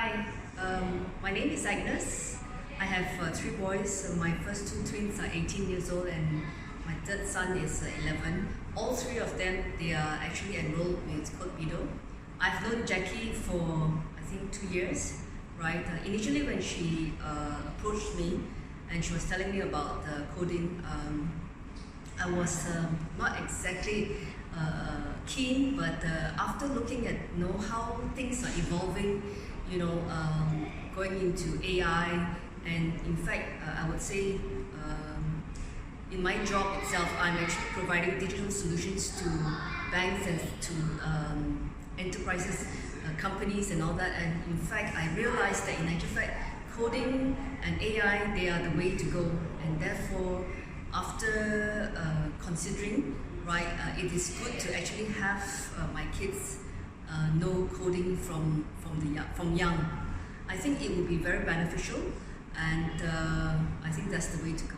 Hi, my name is Agnes. I have three boys. My first two twins are 18 years old and my third son is 11. All three of them, they are actually enrolled with Computational. I've known Jackie for, I think, 2 years, right? Initially when she approached me and she was telling me about coding, I was not exactly keen, but after looking at how things are evolving, going into AI, and in fact, I would say in my job itself, I'm actually providing digital solutions to banks and to enterprises, companies and all that. And in fact, I realized that in actual fact, coding and AI, they are the way to go. And therefore, after considering, right, it is good to actually have my kids know coding from young. I think it will be very beneficial, and I think that's the way to go.